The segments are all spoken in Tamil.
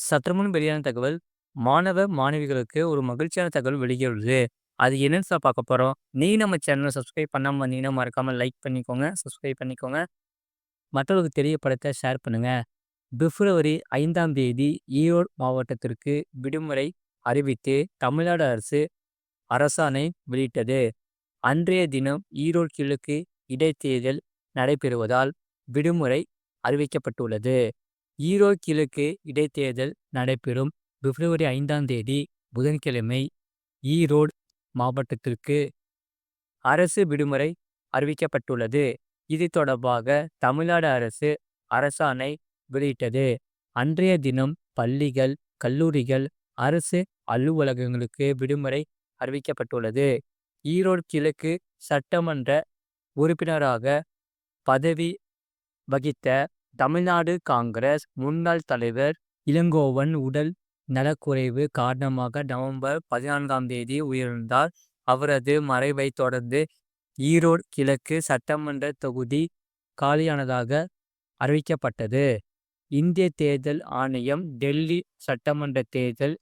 சற்றுமுன் வெளியான தகவல், மாணவ, மாணவிகளுக்கு ஒரு மகிழ்ச்சியான தகவல் வெளியாகுது. அது என்னன்னு பார்க்க போறோம். நம்ம சேனல சப்ஸ்கிரைப் பண்ணாம வந்தீங்கன்னா, மறக்காம லைக் பண்ணிக்கோங்க, சப்ஸ்கிரைப் பண்ணிக்கோங்க. மற்றவர்களுக்கு தெரியப்படுத்த ஷேர் பண்ணுங்க. பிப்ரவரி 5ஆம் தேதி ஈரோடு மாவட்டத்திற்கு விடுமுறை அறிவித்து தமிழ்நாடு அரசு அரசாணை வெளியிட்டது. அன்றைய தினம் ஈரோடு கிழக்கு இடைத்தேர்தல் நடைபெறுவதால் விடுமுறை அறிவிக்கப்பட்டுள்ளது. ஈரோடு கிழக்கு இடைத்தேர்தல் நடைபெறும் பிப்ரவரி 5ஆம் தேதி புதன்கிழமை ஈரோடு மாவட்டத்திற்கு அரசு விடுமுறை அறிவிக்கப்பட்டுள்ளது. இது தொடர்பாக தமிழ்நாடு அரசு அரசாணை வெளியிட்டது. அன்றைய தினம் பள்ளிகள், கல்லூரிகள், அரசு அலுவலகங்களுக்கு விடுமுறை அறிவிக்கப்பட்டுள்ளது. ஈரோடு கிழக்கு சட்டமன்ற உறுப்பினராக பதவி வகித்த தமிழ்நாடு காங்கிரஸ் முன்னாள் தலைவர் இளங்கோவன் உடல் நலக்குறைவு காரணமாக நவம்பர் 14ஆம் தேதி உயிரிழந்தார். அவரது மறைவை தொடர்ந்து ஈரோடு கிழக்கு சட்டமன்ற தொகுதி காலியானதாக அறிவிக்கப்பட்டது. இந்திய தேர்தல் ஆணையம் டெல்லி சட்டமன்ற தேர்தல்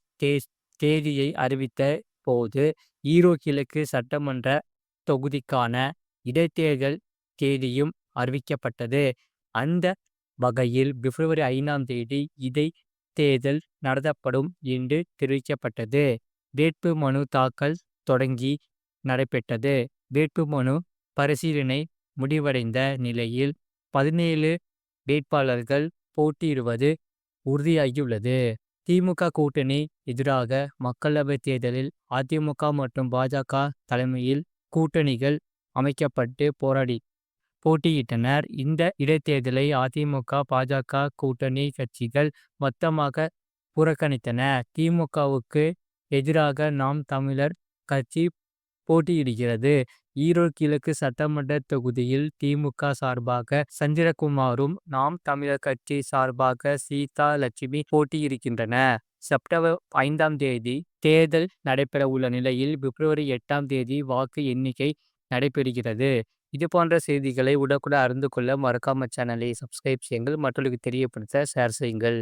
தேதியை அறிவித்த போது ஈரோடு கிழக்கு சட்டமன்ற தொகுதிக்கான இடைத்தேர்தல் தேதியும் அறிவிக்கப்பட்டது. அந்த வகையில் பிப்ரவரி 5ஆம் தேதி தேர்தல் நடத்தப்படும் என்று தெரிவிக்கப்பட்டது. வேட்புமனு தாக்கல் தொடங்கி நடைபெற்றது. வேட்புமனு பரிசீலனை முடிவடைந்த நிலையில் 17 வேட்பாளர்கள் போட்டியிடுவது உறுதியாகியுள்ளது. திமுக கூட்டணி எதிராக மக்களவைத் தேர்தலில் அதிமுக மற்றும் பாஜக தலைமையில் கூட்டணிகள் அமைக்கப்பட்டு போட்டியிட்டனர். இந்த இடைத்தேர்தலை அதிமுக, பாஜக கூட்டணி கட்சிகள் மொத்தமாக புறக்கணித்தன. திமுகவுக்கு எதிராக நாம் தமிழர் கட்சி போட்டியிடுகிறது. ஈரோடு கிழக்கு சட்டமன்ற தொகுதியில் திமுக சார்பாக சந்திரகுமாரும், நாம் தமிழர் கட்சி சார்பாக சீதா லட்சுமி போட்டியிடுகின்றனர். செப்டம்பர் 5ஆம் தேதி தேர்தல் நடைபெற உள்ள நிலையில் பிப்ரவரி 8ஆம் தேதி வாக்கு எண்ணிக்கை நடைபெறுகிறது. இது போன்ற செய்திகளை உடனுக்குடன் அறிந்து கொள்ள மறக்காம சேனலை சப்ஸ்கிரைப் செய்யுங்கள். மற்றவர்களுக்கு தெரியப்படுத்த ஷேர் செய்யுங்கள்.